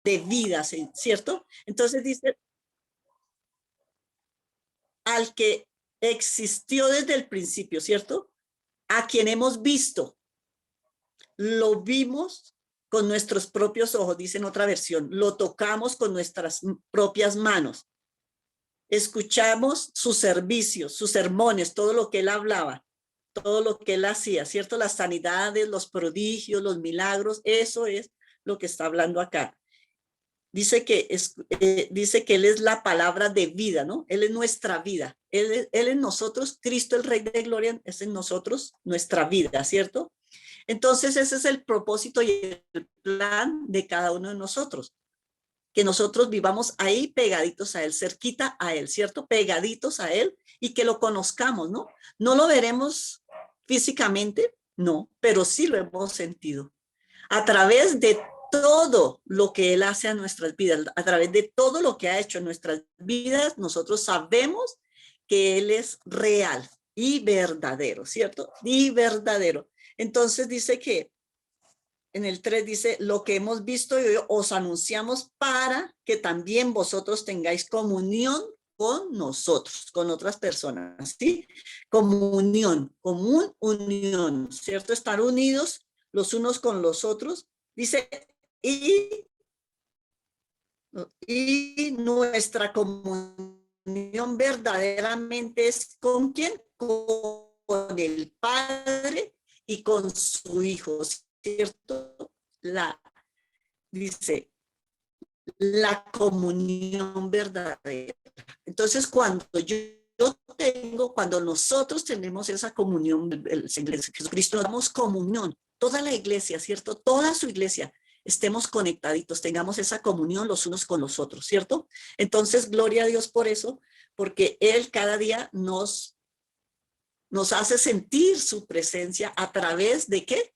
de vida, ¿cierto? Entonces dice, al que existió desde el principio, ¿cierto? A quien hemos visto, lo vimos con nuestros propios ojos, dice en otra versión, lo tocamos con nuestras propias manos, escuchamos sus servicios, sus sermones, todo lo que él hablaba, todo lo que él hacía, ¿cierto? Las sanidades, los prodigios, los milagros, eso es lo que está hablando acá. Dice que él es la palabra de vida, ¿no? Él es nuestra vida. Él en nosotros, Cristo el Rey de Gloria, es en nosotros nuestra vida, ¿cierto? Entonces ese es el propósito y el plan de cada uno de nosotros, que nosotros vivamos ahí pegaditos a él, cerquita a él, ¿cierto? Pegaditos a él y que lo conozcamos, ¿no? No lo veremos físicamente, no, pero sí lo hemos sentido. A través de todo lo que él hace a nuestras vidas, a través de todo lo que ha hecho en nuestras vidas, nosotros sabemos que él es real y verdadero, ¿cierto? Y verdadero. Entonces dice que en el 3 dice, lo que hemos visto y os anunciamos para que también vosotros tengáis comunión con nosotros, con otras personas, ¿sí? Comunión, común unión, ¿cierto? Estar unidos los unos con los otros. Dice, y nuestra comunión verdaderamente es ¿con quién? Con el Padre y con su Hijo, ¿cierto? Dice, la comunión verdadera. Entonces, cuando nosotros tenemos esa comunión, Jesucristo, damos comunión, toda la iglesia, ¿cierto? Toda su iglesia, estemos conectaditos, tengamos esa comunión los unos con los otros, ¿cierto? Entonces, gloria a Dios por eso, porque Él cada día nos hace sentir su presencia a través de ¿qué?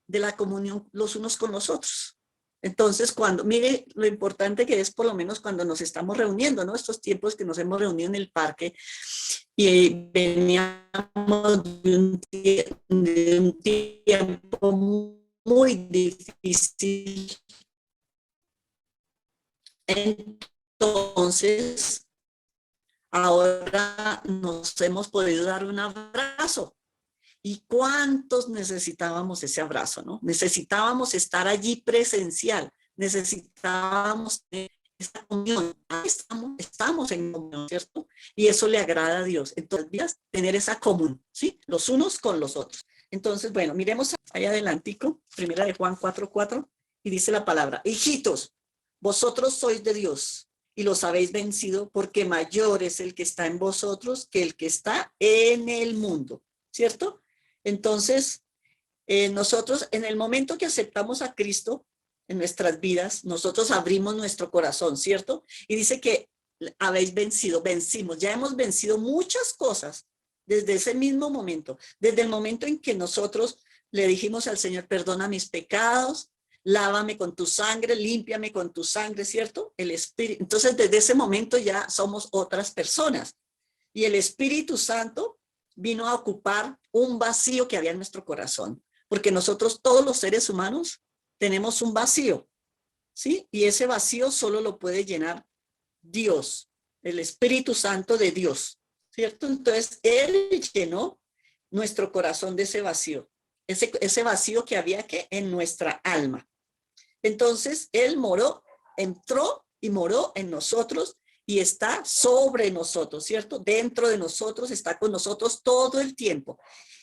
De la comunión los unos con los otros. Entonces, mire lo importante que es por lo menos cuando nos estamos reuniendo, ¿no? Estos tiempos que nos hemos reunido en el parque y veníamos de un tiempo muy difícil. Entonces, ahora nos hemos podido dar un abrazo. ¿Y cuántos necesitábamos ese abrazo, no? Necesitábamos estar allí presencial, necesitábamos tener esa comunión. Estamos en comunión, ¿cierto? Y eso le agrada a Dios. Entonces, tener esa comunión, ¿sí? Los unos con los otros. Entonces, bueno, miremos ahí adelantico, primera de Juan 4:4, y dice la palabra, hijitos, vosotros sois de Dios y los habéis vencido porque mayor es el que está en vosotros que el que está en el mundo, ¿cierto? Entonces, nosotros en el momento que aceptamos a Cristo en nuestras vidas, nosotros abrimos nuestro corazón, ¿cierto? Y dice que habéis vencido, vencimos, ya hemos vencido muchas cosas desde ese mismo momento, desde el momento en que nosotros le dijimos al Señor, perdona mis pecados, lávame con tu sangre, límpiame con tu sangre, ¿cierto? El Espíritu. Entonces, desde ese momento ya somos otras personas. Y el Espíritu Santo vino a ocupar un vacío que había en nuestro corazón, porque nosotros, todos los seres humanos, tenemos un vacío, ¿sí? Y ese vacío solo lo puede llenar Dios, el Espíritu Santo de Dios, ¿cierto? Entonces, Él llenó nuestro corazón de ese vacío, ese vacío que había en nuestra alma. Entonces, Él entró y moró en nosotros y está sobre nosotros, ¿cierto? Dentro de nosotros, está con nosotros todo el tiempo.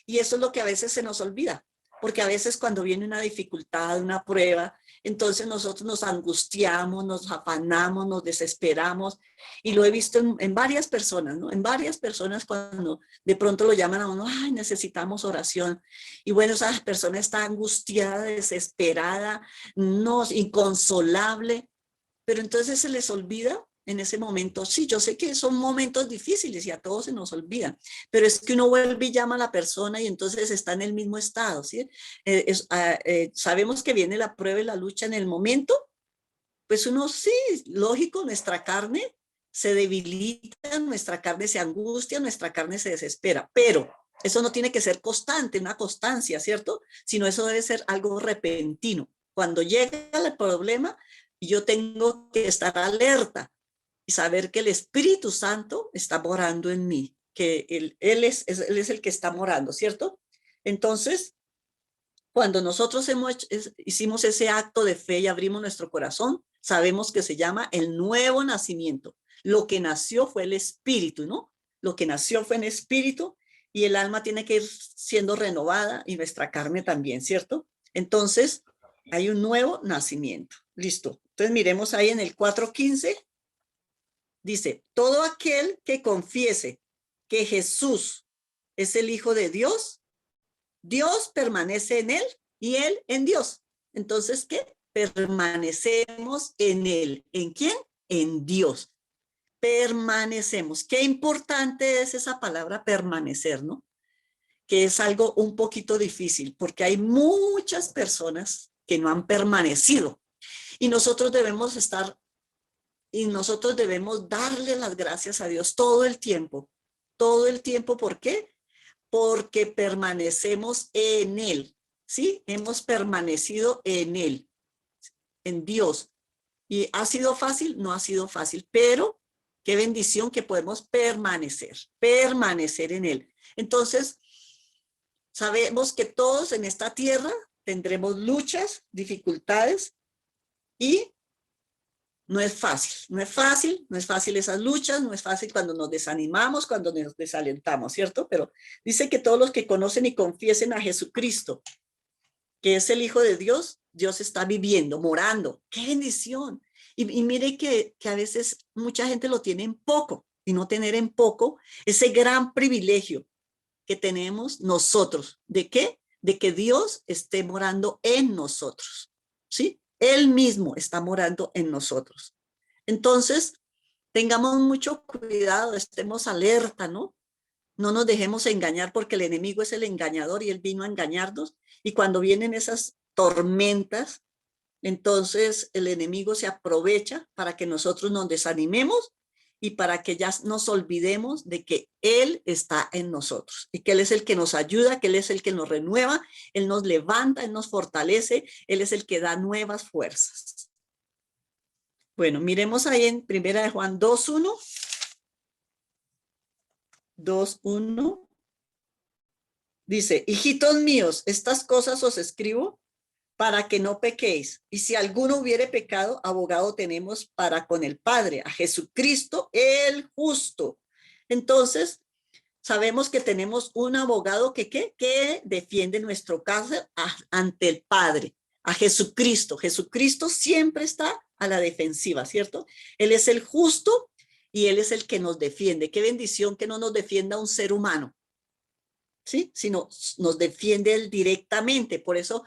Y eso es lo que a veces se nos olvida, porque a veces cuando viene una dificultad, una prueba, entonces nosotros nos angustiamos, nos afanamos, nos desesperamos, y lo he visto en varias personas, ¿no? En varias personas cuando de pronto lo llaman a uno, ay, necesitamos oración, y bueno, esa persona está angustiada, desesperada, no, inconsolable, pero entonces se les olvida en ese momento. Sí, yo sé que son momentos difíciles y a todos se nos olvidan, pero es que uno vuelve y llama a la persona y entonces está en el mismo estado, ¿sí? Sabemos que viene la prueba y la lucha en el momento, pues uno sí, lógico, nuestra carne se debilita, nuestra carne se angustia, nuestra carne se desespera, pero eso no tiene que ser constante, una constancia, ¿cierto? Sino eso debe ser algo repentino. Cuando llega el problema, Y yo tengo que estar alerta y saber que el Espíritu Santo está morando en mí, que él es el que está morando, ¿cierto? Entonces, cuando nosotros hicimos ese acto de fe y abrimos nuestro corazón, sabemos que se llama el nuevo nacimiento. Lo que nació fue el espíritu, ¿no? Lo que nació fue en espíritu y el alma tiene que ir siendo renovada y nuestra carne también, ¿cierto? Entonces, hay un nuevo nacimiento. Listo. Entonces, miremos ahí en el 4:15. Dice, todo aquel que confiese que Jesús es el Hijo de Dios, Dios permanece en él y él en Dios. Entonces, ¿qué? Permanecemos en él. ¿En quién? En Dios. Permanecemos. Qué importante es esa palabra permanecer, ¿no? Que es algo un poquito difícil porque hay muchas personas que no han permanecido y nosotros debemos estar y nosotros debemos darle las gracias a Dios todo el tiempo. Todo el tiempo, ¿por qué? Porque permanecemos en Él, ¿sí? Hemos permanecido en Él, en Dios. ¿Y ha sido fácil? No ha sido fácil, pero qué bendición que podemos permanecer en Él. Entonces, sabemos que todos en esta tierra tendremos luchas, dificultades y no es fácil, no es fácil esas luchas, no es fácil cuando nos desanimamos, cuando nos desalentamos, ¿cierto? Pero dice que todos los que conocen y confiesen a Jesucristo, que es el Hijo de Dios, Dios está viviendo, morando. ¡Qué bendición! Y mire que a veces mucha gente lo tiene en poco y no tener en poco ese gran privilegio que tenemos nosotros. ¿De qué? De que Dios esté morando en nosotros, ¿sí? Él mismo está morando en nosotros. Entonces, tengamos mucho cuidado, estemos alerta, ¿no? No nos dejemos engañar porque el enemigo es el engañador y él vino a engañarnos. Y cuando vienen esas tormentas, entonces el enemigo se aprovecha para que nosotros nos desanimemos y para que ya nos olvidemos de que Él está en nosotros y que Él es el que nos ayuda, que Él es el que nos renueva, Él nos levanta, Él nos fortalece, Él es el que da nuevas fuerzas. Bueno, miremos ahí en Primera de Juan 2:1. 2:1 dice, hijitos míos, estas cosas os escribo para que no pequéis. Y si alguno hubiere pecado, abogado tenemos para con el Padre, a Jesucristo el justo. Entonces, sabemos que tenemos un abogado que defiende nuestro caso ante el Padre, a Jesucristo. Jesucristo siempre está a la defensiva, ¿cierto? Él es el justo y Él es el que nos defiende. Qué bendición que no nos defienda un ser humano, ¿sí? Sino nos defiende Él directamente. Por eso,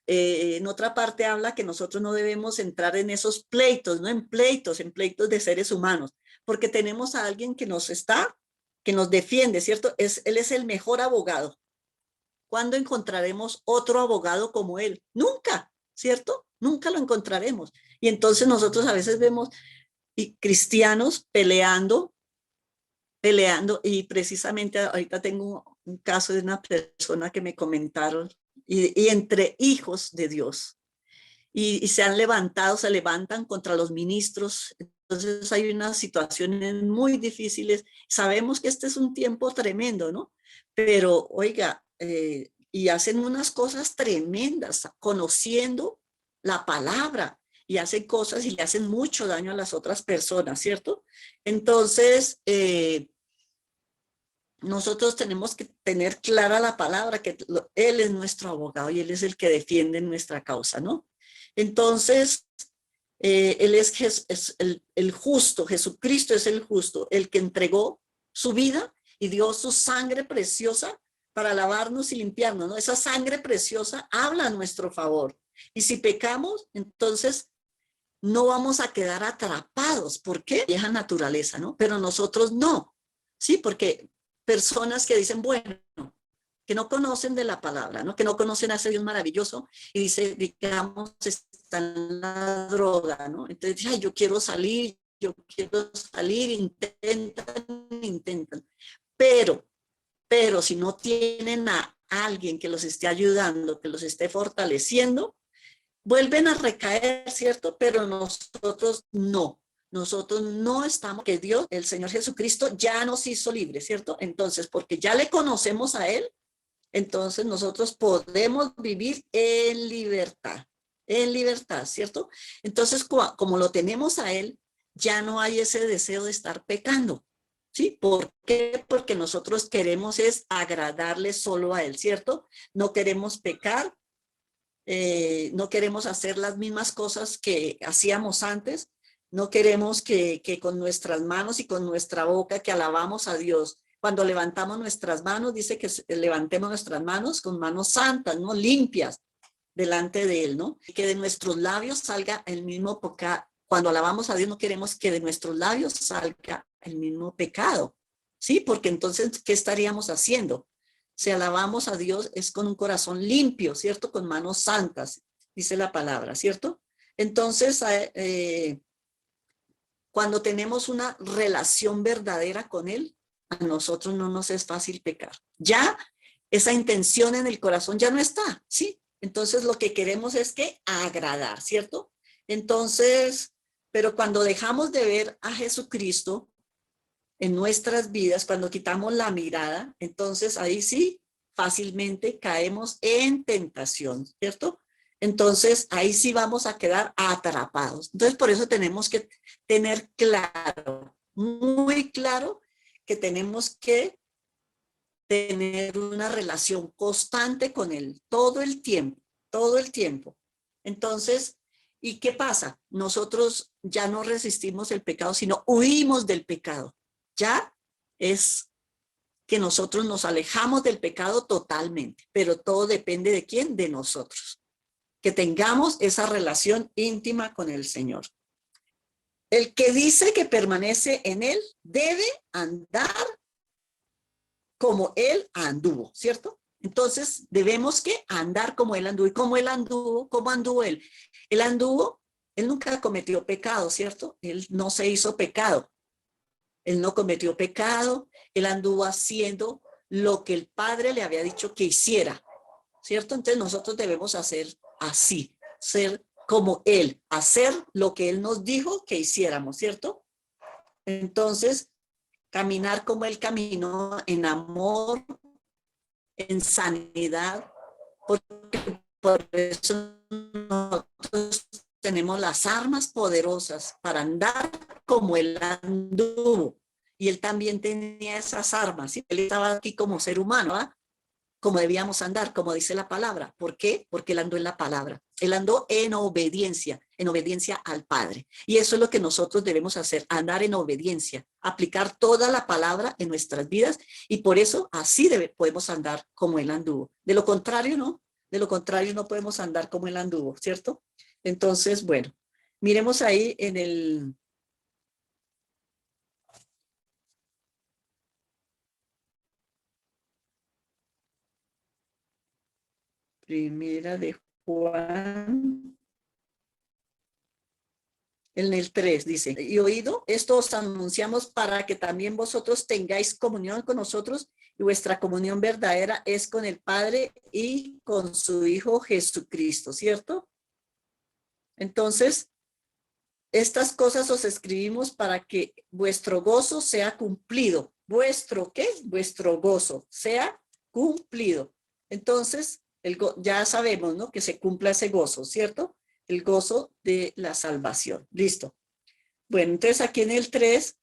en otra parte habla que nosotros no debemos entrar en esos pleitos, ¿no? En pleitos de seres humanos, porque tenemos a alguien que nos defiende, ¿cierto? Él es el mejor abogado. ¿Cuándo encontraremos otro abogado como él? Nunca, ¿cierto? Nunca lo encontraremos. Y entonces nosotros a veces vemos cristianos peleando, y precisamente ahorita tengo un caso de una persona que me comentaron, y entre hijos de Dios, y se levantan contra los ministros. Entonces hay unas situaciones muy difíciles. Sabemos que este es un tiempo tremendo, ¿no? Pero oiga, y hacen unas cosas tremendas, conociendo la palabra, y hacen cosas y le hacen mucho daño a las otras personas, ¿cierto? Entonces, nosotros tenemos que tener clara la palabra, que Él es nuestro abogado y Él es el que defiende nuestra causa, ¿no? Entonces, Él es el justo, Jesucristo es el justo, el que entregó su vida y dio su sangre preciosa para lavarnos y limpiarnos, ¿no? Esa sangre preciosa habla a nuestro favor. Y si pecamos, entonces no vamos a quedar atrapados. ¿Por qué? Vieja naturaleza, ¿no? Pero nosotros no, ¿sí? Porque personas que dicen, bueno, que no conocen de la palabra, ¿no? Que no conocen a ese Dios maravilloso y dice, digamos, está en la droga, ¿no? Entonces, ay, yo quiero salir, intentan. Pero, si no tienen a alguien que los esté ayudando, que los esté fortaleciendo, vuelven a recaer, ¿cierto? Pero nosotros no. Nosotros no estamos, que Dios, el Señor Jesucristo, ya nos hizo libres, ¿cierto? Entonces, porque ya le conocemos a Él, entonces nosotros podemos vivir en libertad, ¿cierto? Entonces, como lo tenemos a Él, ya no hay ese deseo de estar pecando, ¿sí? ¿Por qué? Porque nosotros queremos es agradarle solo a Él, ¿cierto? No queremos pecar, no queremos hacer las mismas cosas que hacíamos antes, no queremos que con nuestras manos y con nuestra boca que alabamos a Dios. Cuando levantamos nuestras manos, dice que levantemos nuestras manos con manos santas, ¿no? Limpias delante de Él, ¿no? Y que de nuestros labios salga el mismo pecado. Cuando alabamos a Dios, no queremos que de nuestros labios salga el mismo pecado, ¿sí? Porque entonces, ¿qué estaríamos haciendo? Si alabamos a Dios es con un corazón limpio, ¿cierto? Con manos santas, dice la palabra, ¿cierto? Entonces, cuando tenemos una relación verdadera con Él, a nosotros no nos es fácil pecar. Ya esa intención en el corazón ya no está, ¿sí? Entonces lo que queremos es que agradar, ¿cierto? Entonces, pero cuando dejamos de ver a Jesucristo en nuestras vidas, cuando quitamos la mirada, entonces ahí sí fácilmente caemos en tentación, ¿cierto? Entonces ahí sí vamos a quedar atrapados. Entonces por eso tenemos que tener claro, muy claro, que tenemos que tener una relación constante con Él todo el tiempo, todo el tiempo. Entonces, ¿y qué pasa? Nosotros ya no resistimos el pecado, sino huimos del pecado. Ya es que nosotros nos alejamos del pecado totalmente, pero todo depende de quién, de nosotros. Que tengamos esa relación íntima con el Señor. El que dice que permanece en Él debe andar como Él anduvo, ¿cierto? Entonces debemos que andar como Él anduvo. ¿Y cómo Él anduvo? ¿Cómo anduvo Él? Él anduvo, Él nunca cometió pecado, ¿cierto? Él no se hizo pecado. Él no cometió pecado, él anduvo haciendo lo que el Padre le había dicho que hiciera, ¿cierto? Entonces nosotros debemos hacer así, ser como Él, hacer lo que Él nos dijo que hiciéramos, ¿cierto? Entonces, caminar como Él caminó en amor, en sanidad, porque por eso nosotros tenemos las armas poderosas para andar como Él anduvo. Y Él también tenía esas armas. ¿Sí? Él estaba aquí como ser humano, ¿ah? Como debíamos andar, como dice la palabra. ¿Por qué? Porque Él andó en la palabra. Él andó en obediencia al Padre. Y eso es lo que nosotros debemos hacer, andar en obediencia, aplicar toda la palabra en nuestras vidas. Y por eso así podemos andar como Él anduvo. De lo contrario, no. De lo contrario, no podemos andar como Él anduvo, ¿cierto? Entonces, bueno, miremos ahí en el... Primera de Juan, en el 3 dice, y oído, esto os anunciamos para que también vosotros tengáis comunión con nosotros, y vuestra comunión verdadera es con el Padre y con su Hijo Jesucristo, ¿cierto? Entonces, estas cosas os escribimos para que vuestro gozo sea cumplido. ¿Vuestro qué? Vuestro gozo sea cumplido. Entonces, ya sabemos, ¿no? Que se cumpla ese gozo, ¿cierto? El gozo de la salvación. Listo. Bueno, entonces aquí en el 3,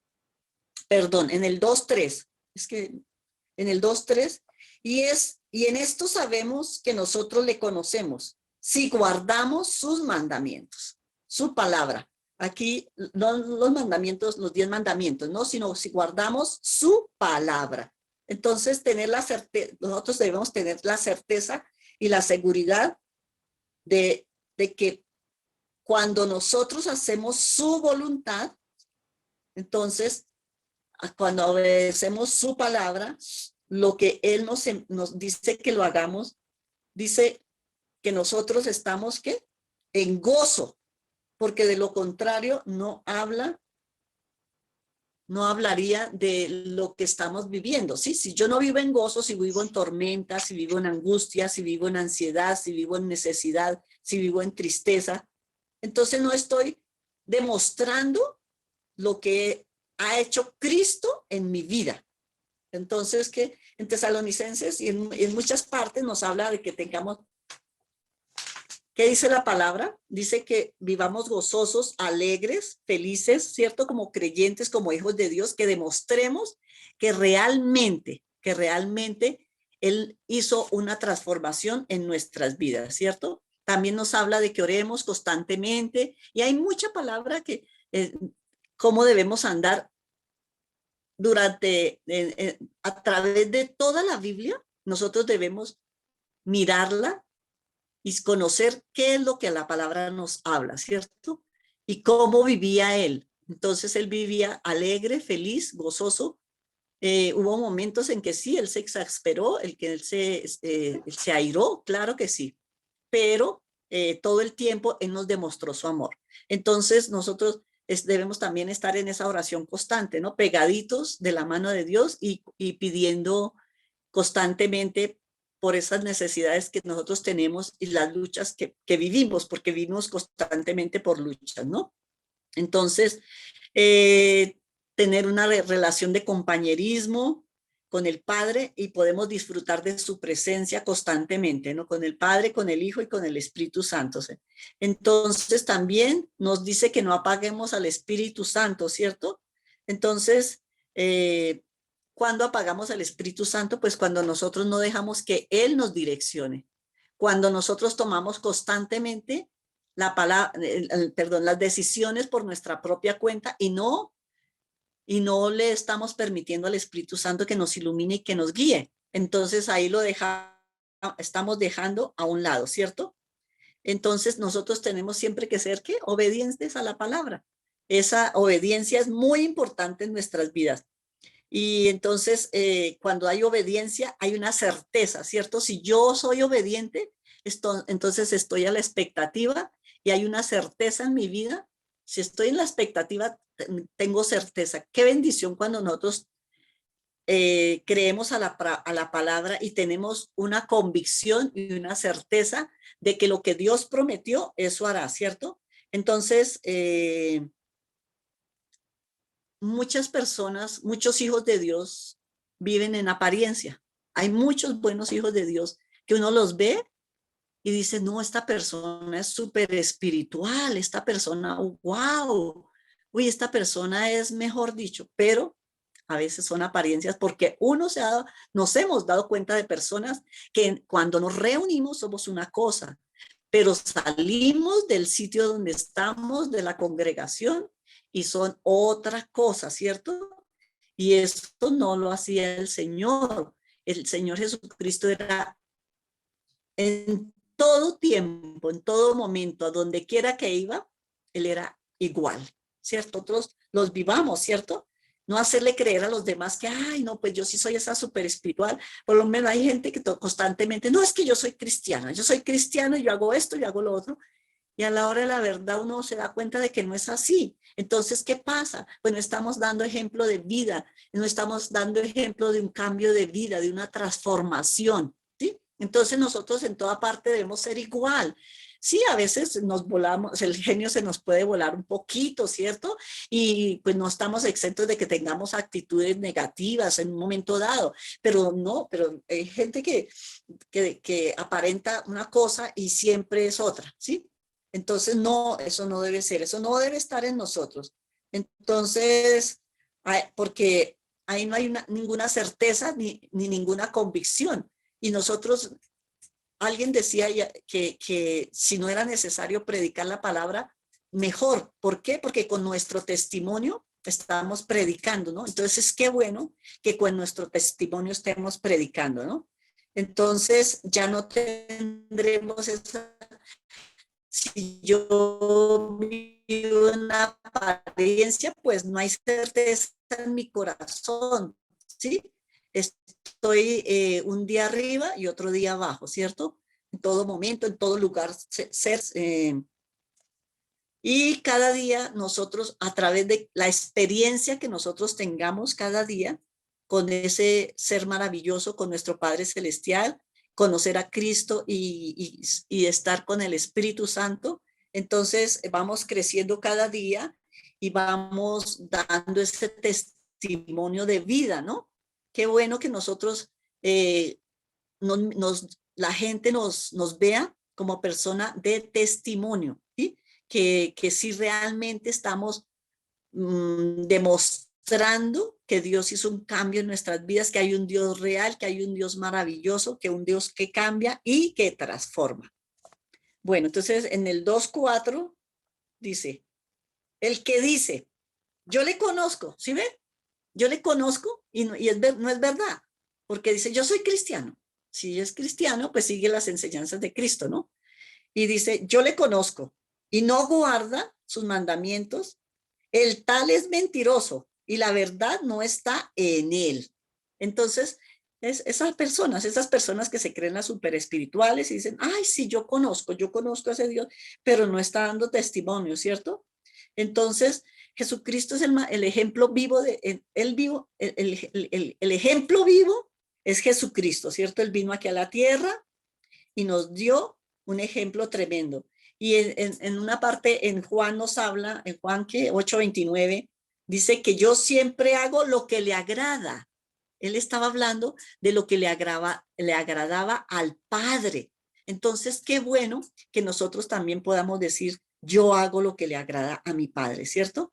perdón, en el 2:3, es que en el 2:3, y en esto sabemos que nosotros le conocemos, si guardamos sus mandamientos, su palabra. Aquí no los mandamientos, los 10 mandamientos, no, sino si guardamos su palabra. Entonces, tener la certeza, nosotros debemos tener la certeza y la seguridad de que cuando nosotros hacemos su voluntad, entonces, cuando obedecemos su palabra, lo que Él nos dice que lo hagamos, dice que nosotros estamos, ¿qué? En gozo, porque de lo contrario no habla no hablaría de lo que estamos viviendo, ¿sí? Si yo no vivo en gozo, si vivo en tormenta, si vivo en angustia, si vivo en ansiedad, si vivo en necesidad, si vivo en tristeza, entonces no estoy demostrando lo que ha hecho Cristo en mi vida. Entonces, que en Tesalonicenses y en muchas partes nos habla de que tengamos, ¿qué dice la palabra? Dice que vivamos gozosos, alegres, felices, ¿cierto? Como creyentes, como hijos de Dios, que demostremos que realmente Él hizo una transformación en nuestras vidas, ¿cierto? También nos habla de que oremos constantemente y hay mucha palabra que, cómo debemos andar a través de toda la Biblia. Nosotros debemos mirarla y conocer qué es lo que la palabra nos habla, ¿cierto? Y cómo vivía él. Entonces él vivía alegre, feliz, gozoso. Hubo momentos en que sí, él se exasperó, él se airó, claro que sí, pero todo el tiempo él nos demostró su amor. Entonces nosotros debemos también estar en esa oración constante, ¿no? Pegaditos de la mano de Dios y pidiendo constantemente por esas necesidades que nosotros tenemos y las luchas que vivimos, porque vivimos constantemente por luchas, ¿no? Entonces, eh, tener una relación de compañerismo con el Padre y podemos disfrutar de su presencia constantemente, ¿no? Con el Padre, con el Hijo y con el Espíritu Santo. ¿Sí? Entonces, también nos dice que no apaguemos al Espíritu Santo, ¿cierto? Entonces, ¿cuándo apagamos al Espíritu Santo? Pues cuando nosotros no dejamos que Él nos direccione. Cuando nosotros tomamos constantemente la palabra, perdón, las decisiones por nuestra propia cuenta y no le estamos permitiendo al Espíritu Santo que nos ilumine y que nos guíe. Entonces ahí estamos dejando a un lado, ¿cierto? Entonces nosotros tenemos siempre que ser, ¿qué? Obedientes a la palabra. Esa obediencia es muy importante en nuestras vidas. Y entonces, cuando hay obediencia, hay una certeza, ¿cierto? Si yo soy obediente, entonces estoy a la expectativa y hay una certeza en mi vida. Si estoy en la expectativa, tengo certeza. Qué bendición cuando nosotros creemos a la palabra y tenemos una convicción y una certeza de que lo que Dios prometió, eso hará, ¿cierto? Entonces, muchas personas, muchos hijos de Dios viven en apariencia. Hay muchos buenos hijos de Dios que uno los ve y dice, no, esta persona es súper espiritual, esta persona, wow, uy, esta persona es mejor dicho, pero a veces son apariencias porque nos hemos dado cuenta de personas que cuando nos reunimos somos una cosa, pero salimos del sitio donde estamos, de la congregación, y son otra cosa, ¿cierto? Y esto no lo hacía el Señor. El Señor Jesucristo era en todo tiempo, en todo momento, a donde quiera que iba, Él era igual, ¿cierto? Otros los vivamos, ¿cierto? No hacerle creer a los demás que, ay, no, pues yo sí soy esa súper espiritual. Por lo menos hay gente que constantemente, no, es que yo soy cristiano, yo hago esto, yo hago lo otro. Y a la hora de la verdad uno se da cuenta de que no es así. Entonces, ¿qué pasa? Pues no estamos dando ejemplo de vida, no estamos dando ejemplo de un cambio de vida, de una transformación, ¿sí? Entonces nosotros en toda parte debemos ser igual. Sí, a veces nos volamos, el genio se nos puede volar un poquito, ¿cierto? Y pues no estamos exentos de que tengamos actitudes negativas en un momento dado, pero no, pero hay gente que aparenta una cosa y siempre es otra, ¿sí? Entonces, no, eso no debe ser, eso no debe estar en nosotros. Entonces, porque ahí no hay ninguna certeza ni ninguna convicción. Y nosotros, alguien decía que si no era necesario predicar la palabra, mejor. ¿Por qué? Porque con nuestro testimonio estamos predicando, ¿no? Entonces, qué bueno que con nuestro testimonio estemos predicando, ¿no? Entonces, ya no tendremos esa si yo vivo una apariencia, pues no hay certeza en mi corazón, ¿sí? Estoy un día arriba y otro día abajo, ¿cierto? En todo momento, en todo lugar, ser Y cada día nosotros, a través de la experiencia que nosotros tengamos cada día con ese ser maravilloso, con nuestro Padre Celestial, conocer a Cristo y estar con el Espíritu Santo, entonces vamos creciendo cada día y vamos dando ese testimonio de vida, ¿no? Qué bueno que nosotros, la gente nos vea como persona de testimonio, ¿sí? Que sí realmente estamos demostrando que Dios hizo un cambio en nuestras vidas, que hay un Dios real, que hay un Dios maravilloso, que un Dios que cambia y que transforma. Bueno, entonces en el 2:4 dice, el que dice, yo le conozco, ¿sí ven? Yo le conozco no es verdad, porque dice, yo soy cristiano. Si es cristiano, pues sigue las enseñanzas de Cristo, ¿no? Y dice, yo le conozco y no guarda sus mandamientos, el tal es mentiroso y la verdad no está en él. Entonces, esas personas que se creen las super espirituales y dicen, ay, sí, yo conozco a ese Dios, pero no está dando testimonio, ¿cierto? Entonces, Jesucristo es el ejemplo vivo el ejemplo vivo es Jesucristo, ¿cierto? Él vino aquí a la tierra y nos dio un ejemplo tremendo. Y en una parte en Juan nos habla, en Juan que 8:29, dice que yo siempre hago lo que le agrada. Él estaba hablando de lo que le agradaba al Padre. Entonces, qué bueno que nosotros también podamos decir, yo hago lo que le agrada a mi Padre, ¿cierto?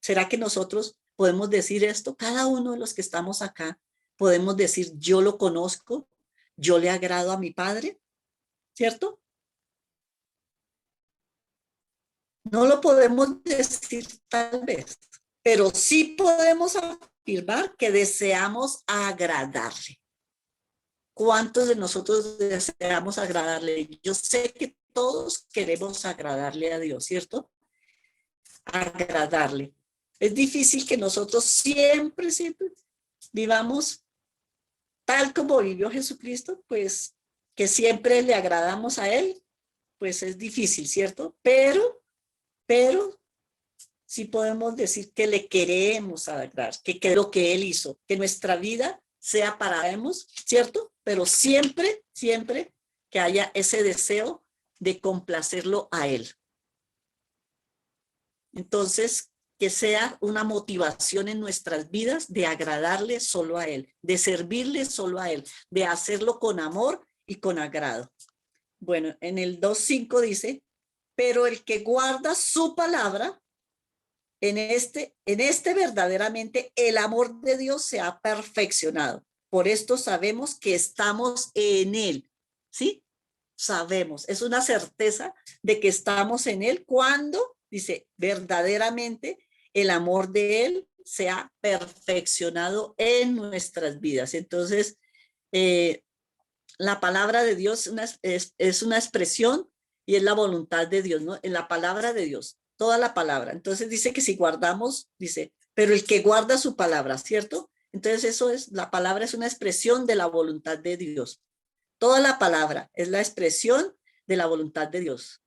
¿Será que nosotros podemos decir esto? Cada uno de los que estamos acá podemos decir, yo lo conozco, yo le agrado a mi Padre, ¿cierto? No lo podemos decir tal vez, pero sí podemos afirmar que deseamos agradarle. ¿Cuántos de nosotros deseamos agradarle? Yo sé que todos queremos agradarle a Dios, ¿cierto? Agradarle. Es difícil que nosotros siempre vivamos tal como vivió Jesucristo, pues que siempre le agradamos a Él, pues es difícil, ¿cierto? Pero sí podemos decir que le queremos agradar, que es lo que Él hizo, que nuestra vida sea para Él, ¿cierto? Pero siempre que haya ese deseo de complacerlo a Él. Entonces, que sea una motivación en nuestras vidas de agradarle solo a Él, de servirle solo a Él, de hacerlo con amor y con agrado. Bueno, en el 2:5 dice, pero el que guarda su palabra, en este verdaderamente el amor de Dios se ha perfeccionado. Por esto sabemos que estamos en Él, ¿sí? Sabemos, es una certeza de que estamos en Él cuando, dice, verdaderamente el amor de Él se ha perfeccionado en nuestras vidas. Entonces, la palabra de Dios es una expresión y es la voluntad de Dios, ¿no? En la palabra de Dios, toda la palabra. Entonces dice que si guardamos, dice, pero el que guarda su palabra, ¿cierto? Entonces la palabra es una expresión de la voluntad de Dios. Toda la palabra es la expresión de la voluntad de Dios.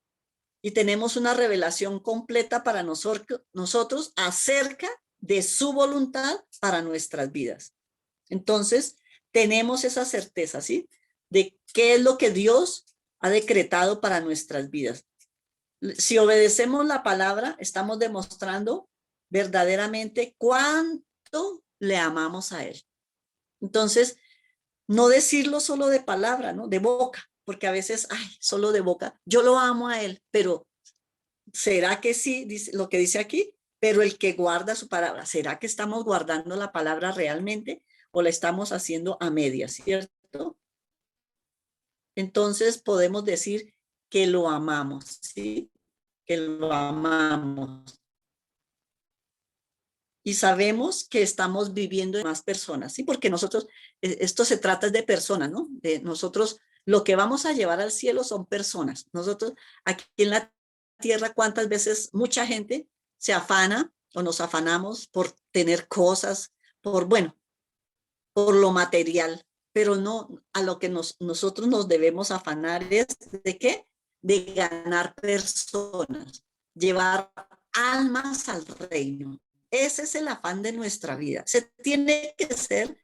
Y tenemos una revelación completa para nosotros acerca de su voluntad para nuestras vidas. Entonces, tenemos esa certeza, ¿sí? De qué es lo que Dios ha decretado para nuestras vidas. Si obedecemos la palabra, estamos demostrando verdaderamente cuánto le amamos a Él. Entonces, no decirlo solo de palabra, ¿no? De boca, porque a veces, ay, solo de boca, yo lo amo a Él, pero ¿será que sí? Dice, lo que dice aquí, pero el que guarda su palabra, ¿será que estamos guardando la palabra realmente o la estamos haciendo a medias, cierto? Entonces podemos decir que lo amamos, ¿sí? Que lo amamos. Y sabemos que estamos viviendo en más personas, ¿sí? Porque nosotros, esto se trata de personas, ¿no? De nosotros, lo que vamos a llevar al cielo son personas. Nosotros, aquí en la tierra, ¿cuántas veces mucha gente se afana o nos afanamos por tener cosas, bueno, por lo material, pero no a lo que nosotros nos debemos afanar es de qué? De ganar personas, llevar almas al reino. Ese es el afán de nuestra vida. Se tiene que ser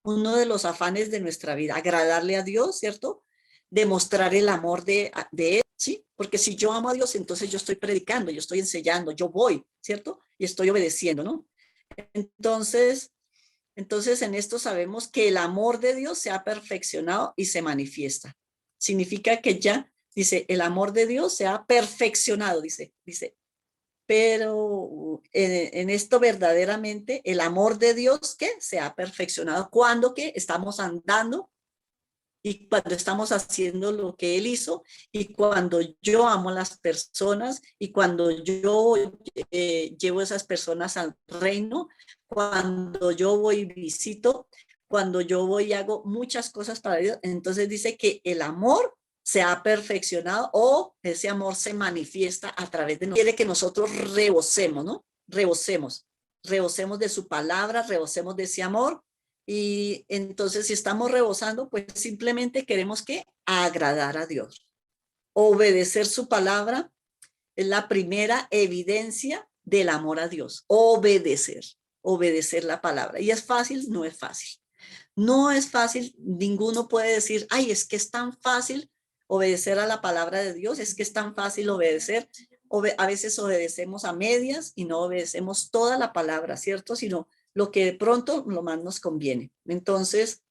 uno de los afanes de nuestra vida, agradarle a Dios, ¿cierto? Demostrar el amor de Él, ¿sí? Porque si yo amo a Dios, entonces yo estoy predicando, yo estoy enseñando, yo voy, ¿cierto? Y estoy obedeciendo, ¿no? Entonces, en esto sabemos que el amor de Dios se ha perfeccionado y se manifiesta. Significa que ya, dice, el amor de Dios se ha perfeccionado, dice, pero en esto verdaderamente el amor de Dios que se ha perfeccionado cuando que estamos andando y cuando estamos haciendo lo que Él hizo y cuando yo amo a las personas y cuando yo llevo a esas personas al reino, cuando yo voy y visito, cuando yo voy y hago muchas cosas para Dios, entonces dice que el amor se ha perfeccionado o ese amor se manifiesta a través de nosotros. Quiere que nosotros rebosemos, ¿no? Rebosemos de su palabra, rebosemos de ese amor. Y entonces si estamos rebosando, pues simplemente queremos que agradar a Dios. Obedecer su palabra es la primera evidencia del amor a Dios. Obedecer la palabra. ¿Y es fácil? No es fácil. No es fácil, ninguno puede decir, ay, es que es tan fácil obedecer a la palabra de Dios, es que es tan fácil obedecer. A veces obedecemos a medias y no obedecemos toda la palabra, ¿cierto? Sino lo que de pronto lo más nos conviene. Entonces,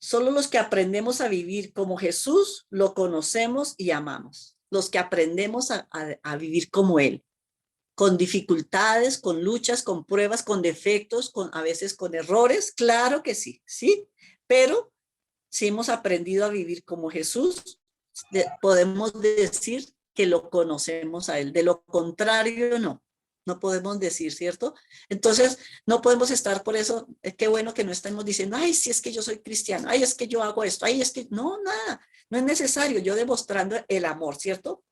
solo los que aprendemos a vivir como Jesús lo conocemos y amamos. Los que aprendemos a vivir como Él, con dificultades, con luchas, con pruebas, con defectos, a veces con errores, claro que sí, sí, pero si hemos aprendido a vivir como Jesús, podemos decir que lo conocemos a Él. De lo contrario, no podemos decir, ¿cierto? Entonces, no podemos estar por eso, qué bueno que no estemos diciendo, ay, si es que yo soy cristiano, ay, es que yo hago esto, ay, es que, no, nada, no es necesario, yo demostrando el amor, ¿cierto?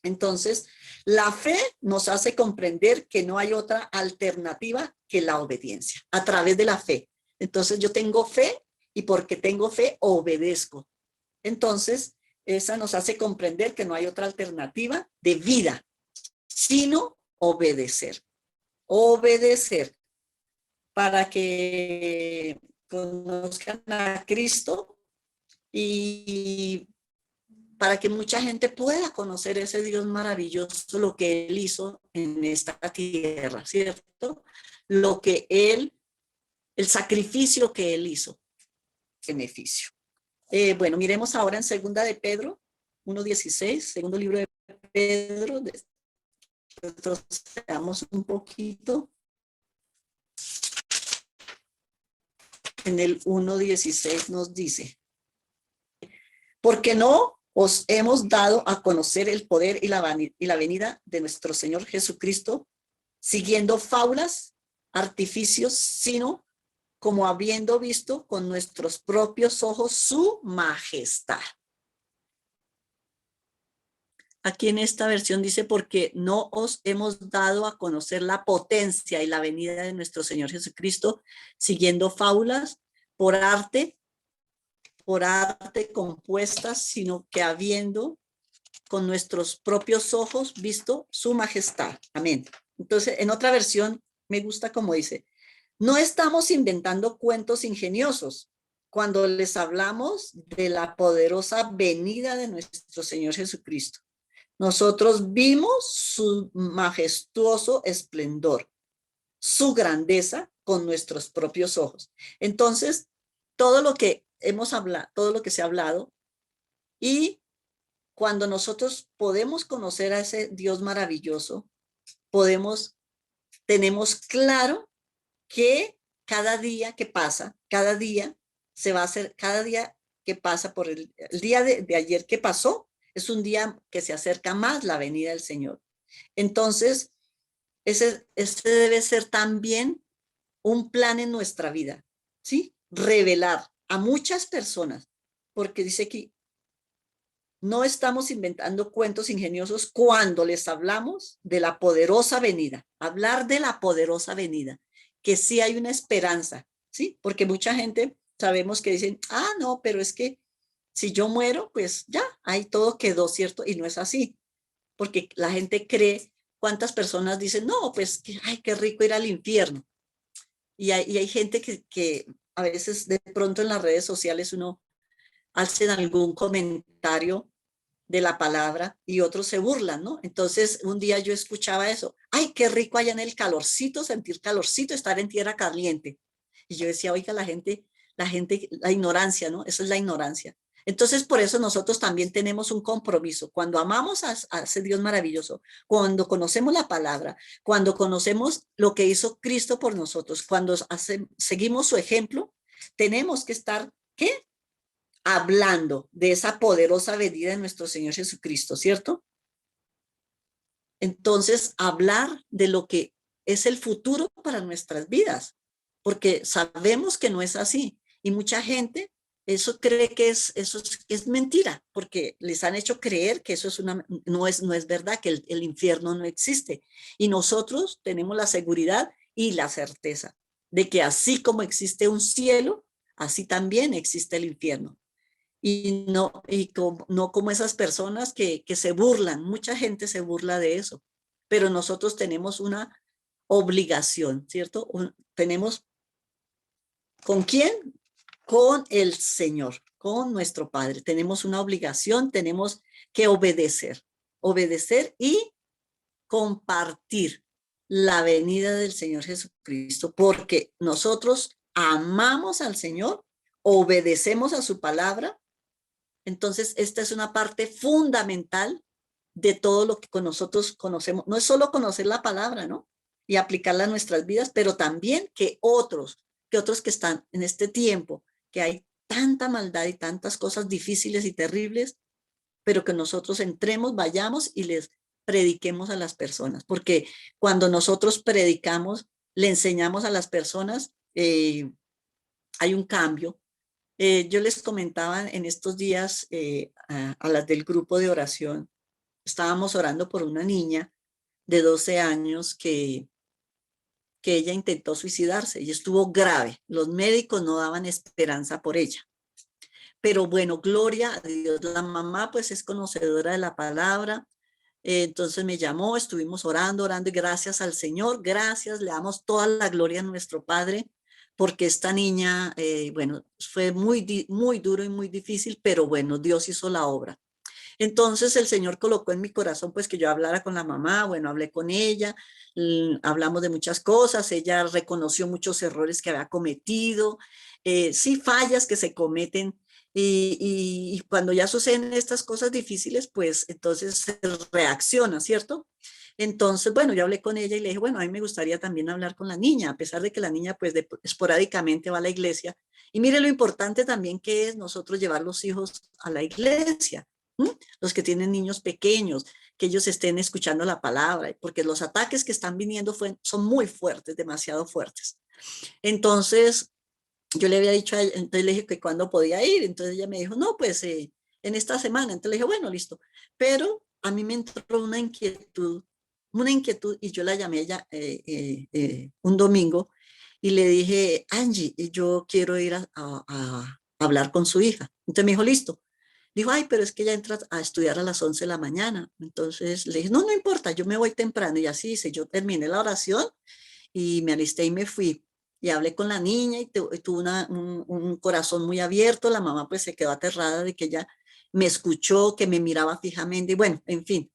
Entonces, la fe nos hace comprender que no hay otra alternativa que la obediencia a través de la fe. Entonces, yo tengo fe y porque tengo fe, obedezco. Entonces, esa nos hace comprender que no hay otra alternativa de vida, sino obedecer. Obedecer para que conozcan a Cristo y para que mucha gente pueda conocer ese Dios maravilloso, lo que Él hizo en esta tierra, ¿cierto? Lo que Él, el sacrificio que Él hizo, beneficio. Bueno, miremos ahora en segunda de Pedro 1:16, segundo libro de Pedro, retrocedamos un poquito. En el 1:16 nos dice, porque no os hemos dado a conocer el poder y la venida de nuestro Señor Jesucristo, siguiendo fábulas, artificios, sino como habiendo visto con nuestros propios ojos su majestad. Aquí en esta versión dice, porque no os hemos dado a conocer la potencia y la venida de nuestro Señor Jesucristo, siguiendo fábulas por arte compuestas, sino que habiendo con nuestros propios ojos visto su majestad. Amén. Entonces, en otra versión me gusta como dice, no estamos inventando cuentos ingeniosos cuando les hablamos de la poderosa venida de nuestro Señor Jesucristo. Nosotros vimos su majestuoso esplendor, su grandeza con nuestros propios ojos. Entonces, todo lo que hemos hablado, todo lo que se ha hablado, y cuando nosotros podemos conocer a ese Dios maravilloso, tenemos claro que cada día que pasa, cada día se va a hacer, cada día que pasa por el día de ayer que pasó, es un día que se acerca más la venida del Señor. Entonces, ese debe ser también un plan en nuestra vida, ¿sí? Revelar a muchas personas, porque dice que no estamos inventando cuentos ingeniosos cuando les hablamos de la poderosa venida, hablar de la poderosa venida, que sí hay una esperanza, ¿sí? Porque mucha gente sabemos que dicen, no, pero es que si yo muero, pues ya, ahí todo quedó, ¿cierto? Y no es así. porque la gente cree, cuántas personas dicen, no, pues, ay, qué rico ir al infierno. Y hay gente que a veces de pronto en las redes sociales uno hace algún comentario de la palabra y otros se burlan, ¿no? Entonces un día yo escuchaba eso, ay, qué rico allá en el calorcito, sentir calorcito, estar en tierra caliente. Y yo decía, oiga, la ignorancia, ¿no? Esa es la ignorancia. Entonces, por eso nosotros también tenemos un compromiso. Cuando amamos a ese Dios maravilloso, cuando conocemos la palabra, cuando conocemos lo que hizo Cristo por nosotros, cuando seguimos su ejemplo, tenemos que estar, ¿qué? Hablando de esa poderosa venida de nuestro Señor Jesucristo, ¿cierto? Entonces, hablar de lo que es el futuro para nuestras vidas, porque sabemos que no es así. Y mucha gente eso cree que es mentira, porque les han hecho creer que eso no es verdad, que el infierno no existe. Y nosotros tenemos la seguridad y la certeza de que así como existe un cielo, así también existe el infierno. No como esas personas que se burlan, mucha gente se burla de eso, pero nosotros tenemos una obligación, ¿cierto? Tenemos, ¿con quién? Con el Señor, con nuestro Padre. Tenemos una obligación, tenemos que obedecer y compartir la venida del Señor Jesucristo, porque nosotros amamos al Señor, obedecemos a su palabra. Entonces, esta es una parte fundamental de todo lo que con nosotros conocemos. No es solo conocer la palabra, ¿no? Y aplicarla a nuestras vidas, pero también que otros que están en este tiempo, que hay tanta maldad y tantas cosas difíciles y terribles, pero que nosotros entremos, vayamos y les prediquemos a las personas, porque cuando nosotros predicamos, le enseñamos a las personas, hay un cambio. Yo les comentaba en estos días a las del grupo de oración, estábamos orando por una niña de 12 años que ella intentó suicidarse y estuvo grave. Los médicos no daban esperanza por ella. Pero bueno, gloria a Dios. La mamá pues es conocedora de la palabra. Entonces me llamó, estuvimos orando y gracias al Señor, gracias, le damos toda la gloria a nuestro Padre, porque esta niña, bueno, fue muy duro y muy difícil, pero bueno, Dios hizo la obra. Entonces el Señor colocó en mi corazón pues que yo hablara con la mamá, bueno, hablé con ella, hablamos de muchas cosas, ella reconoció muchos errores que había cometido, sí fallas que se cometen y cuando ya suceden estas cosas difíciles, pues entonces se reacciona, ¿cierto? Entonces, bueno, yo hablé con ella y le dije, bueno, a mí me gustaría también hablar con la niña, a pesar de que la niña pues esporádicamente va a la iglesia. Y mire lo importante también que es nosotros llevar los hijos a la iglesia. ¿Mm? Los que tienen niños pequeños, que ellos estén escuchando la palabra, porque los ataques que están viniendo son muy fuertes, demasiado fuertes. Entonces, yo le había dicho a ella, entonces le dije que cuándo podía ir, entonces ella me dijo, no, pues en esta semana, entonces le dije, bueno, listo, pero a mí me entró una inquietud y yo la llamé a ella un domingo y le dije, Angie, yo quiero ir a hablar con su hija. Entonces me dijo, listo. Dijo, ay, pero es que ella entra a estudiar a las 11 de la mañana. Entonces le dije, no, no importa, yo me voy temprano. Y así hice, yo terminé la oración y me alisté y me fui. Y hablé con la niña y tuvo un corazón muy abierto. La mamá pues se quedó aterrada de que ella me escuchó, que me miraba fijamente y bueno, en fin.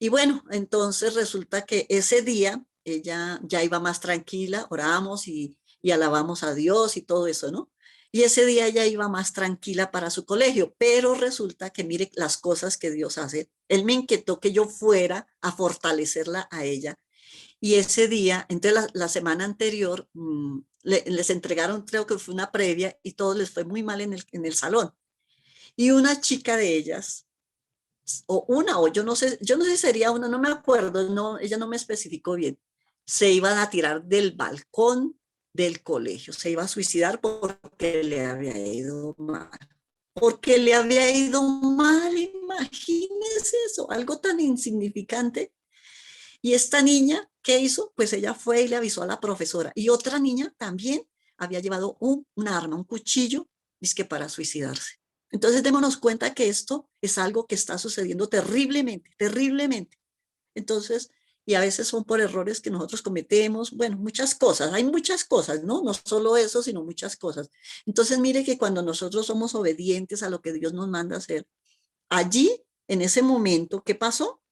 Y bueno, entonces resulta que ese día ella ya iba más tranquila, oramos y alabamos a Dios y todo eso, ¿no? Y ese día ella iba más tranquila para su colegio, pero resulta que mire las cosas que Dios hace. Él me inquietó que yo fuera a fortalecerla a ella. Y ese día, entre la semana anterior, les entregaron, creo que fue una previa, y todo les fue muy mal en el salón. Y una chica de ellas, o yo no sé si sería una, no me acuerdo, no, ella no me especificó bien, se iban a tirar del balcón del colegio, se iba a suicidar porque le había ido mal. Porque le había ido mal, imagínense eso, algo tan insignificante. Y esta niña, ¿qué hizo? Pues ella fue y le avisó a la profesora. Y otra niña también había llevado un arma, un cuchillo, que para suicidarse. Entonces démonos cuenta que esto es algo que está sucediendo terriblemente, terriblemente. Entonces, y a veces son por errores que nosotros cometemos, bueno, muchas cosas, hay muchas cosas, ¿no? No solo eso, sino muchas cosas. Entonces, mire que cuando nosotros somos obedientes a lo que Dios nos manda hacer, allí, en ese momento, ¿qué pasó?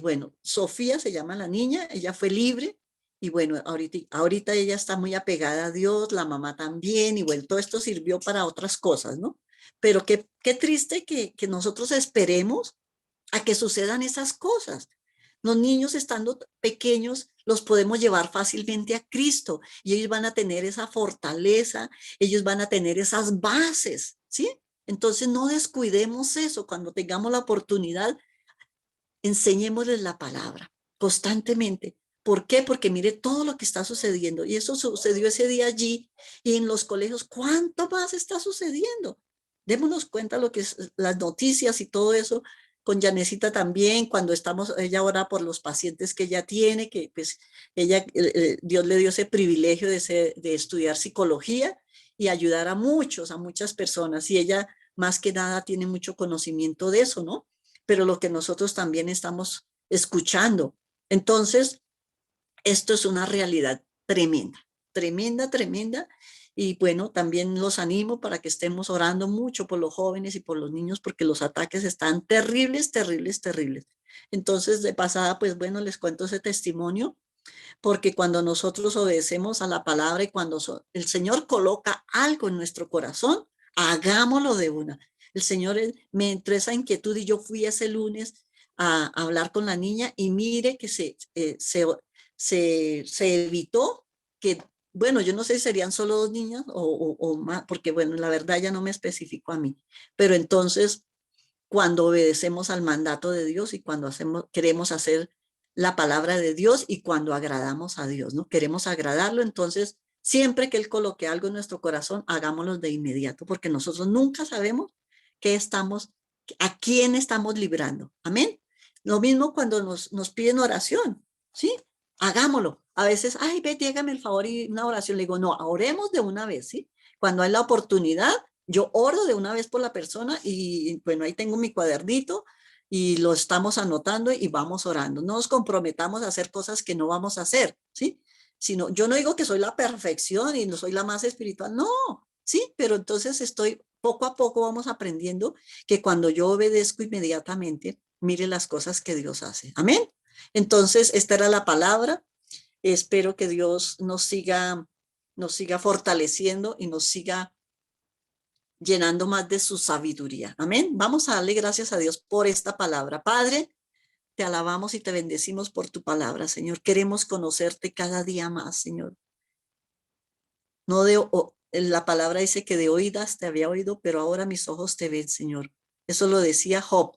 Bueno, Sofía se llama la niña, ella fue libre y bueno, ahorita ella está muy apegada a Dios, la mamá también y bueno, todo esto sirvió para otras cosas, ¿no? Pero qué triste que nosotros esperemos a que sucedan esas cosas. Los niños estando pequeños los podemos llevar fácilmente a Cristo y ellos van a tener esa fortaleza, ellos van a tener esas bases, ¿sí? Entonces no descuidemos eso. Cuando tengamos la oportunidad, enseñémosles la palabra constantemente. ¿Por qué? Porque mire todo lo que está sucediendo. Y eso sucedió ese día allí y en los colegios. ¿Cuánto más está sucediendo? Démonos cuenta lo que es las noticias y todo eso. Con Yanecita también, cuando estamos, ella ora por los pacientes que ella tiene, que pues ella, Dios le dio ese privilegio de estudiar psicología y ayudar a muchos, a muchas personas. Y ella más que nada tiene mucho conocimiento de eso, ¿no? Pero lo que nosotros también estamos escuchando. Entonces, esto es una realidad tremenda, tremenda, tremenda. Y bueno, también los animo para que estemos orando mucho por los jóvenes y por los niños, porque los ataques están terribles, terribles, terribles. Entonces, de pasada, pues bueno, les cuento ese testimonio, porque cuando nosotros obedecemos a la palabra y cuando el Señor coloca algo en nuestro corazón, hagámoslo de una. El Señor me entró esa inquietud y yo fui ese lunes a hablar con la niña y mire que se evitó que, bueno, yo no sé si serían solo dos niñas o más, porque bueno, la verdad ya no me especificó a mí, pero entonces cuando obedecemos al mandato de Dios y cuando queremos hacer la palabra de Dios y cuando agradamos a Dios, ¿no? Queremos agradarlo, entonces siempre que Él coloque algo en nuestro corazón, hagámoslo de inmediato, porque nosotros nunca sabemos qué estamos, a quién estamos librando. Amén. Lo mismo cuando nos piden oración, ¿sí? Hagámoslo. A veces, ay, Betty, hágame el favor y una oración. Le digo, no, oremos de una vez, ¿sí? Cuando hay la oportunidad, yo oro de una vez por la persona y bueno, ahí tengo mi cuadernito y lo estamos anotando y vamos orando. No nos comprometamos a hacer cosas que no vamos a hacer, ¿sí? Sino, yo no digo que soy la perfección y no soy la más espiritual, no, sí, pero entonces poco a poco vamos aprendiendo que cuando yo obedezco inmediatamente, mire las cosas que Dios hace. Amén. Entonces, esta era la palabra. Espero que Dios nos siga fortaleciendo y nos siga llenando más de su sabiduría. Amén. Vamos a darle gracias a Dios por esta palabra. Padre, te alabamos y te bendecimos por tu palabra, Señor. Queremos conocerte cada día más, Señor. No la palabra dice que de oídas te había oído, pero ahora mis ojos te ven, Señor. Eso lo decía Job,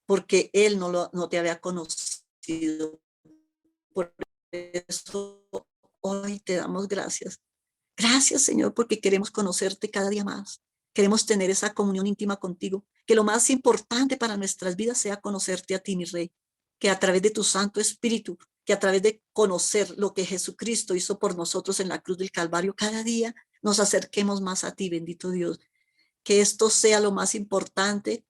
porque él no te había conocido. Por eso hoy te damos gracias. Gracias, Señor, porque queremos conocerte cada día más. Queremos tener esa comunión íntima contigo. Que lo más importante para nuestras vidas sea conocerte a ti, mi Rey. Que a través de tu Santo Espíritu, que a través de conocer lo que Jesucristo hizo por nosotros en la cruz del Calvario, cada día nos acerquemos más a ti, bendito Dios. Que esto sea lo más importante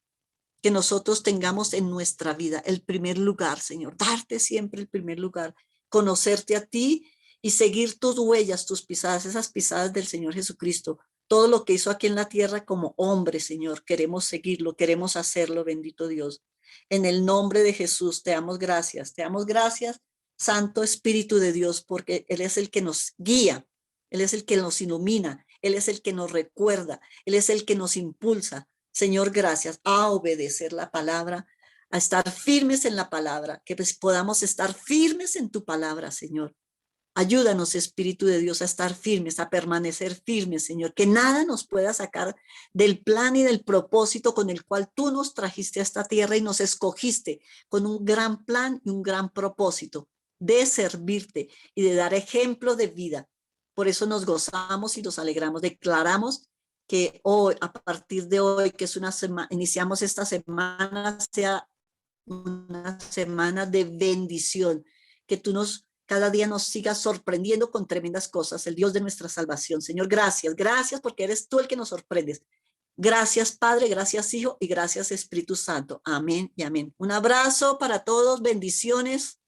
que nosotros tengamos en nuestra vida, el primer lugar, Señor. Darte siempre el primer lugar. Conocerte a ti y seguir tus huellas, tus pisadas, esas pisadas del Señor Jesucristo. Todo lo que hizo aquí en la tierra como hombre, Señor, queremos seguirlo, queremos hacerlo, bendito Dios. En el nombre de Jesús te damos gracias, Santo Espíritu de Dios, porque Él es el que nos guía, Él es el que nos ilumina, Él es el que nos recuerda, Él es el que nos impulsa. Señor, gracias a obedecer la palabra, a estar firmes en la palabra, que pues podamos estar firmes en tu palabra, Señor. Ayúdanos, Espíritu de Dios, a estar firmes, a permanecer firmes, Señor, que nada nos pueda sacar del plan y del propósito con el cual tú nos trajiste a esta tierra y nos escogiste con un gran plan y un gran propósito de servirte y de dar ejemplo de vida. Por eso nos gozamos y nos alegramos, declaramos que hoy, a partir de hoy, que es una semana, iniciamos esta semana, sea una semana de bendición, que tú cada día nos sigas sorprendiendo con tremendas cosas, el Dios de nuestra salvación. Señor, gracias, gracias porque eres tú el que nos sorprendes. Gracias, Padre, gracias, Hijo, y gracias, Espíritu Santo. Amén y amén. Un abrazo para todos, bendiciones.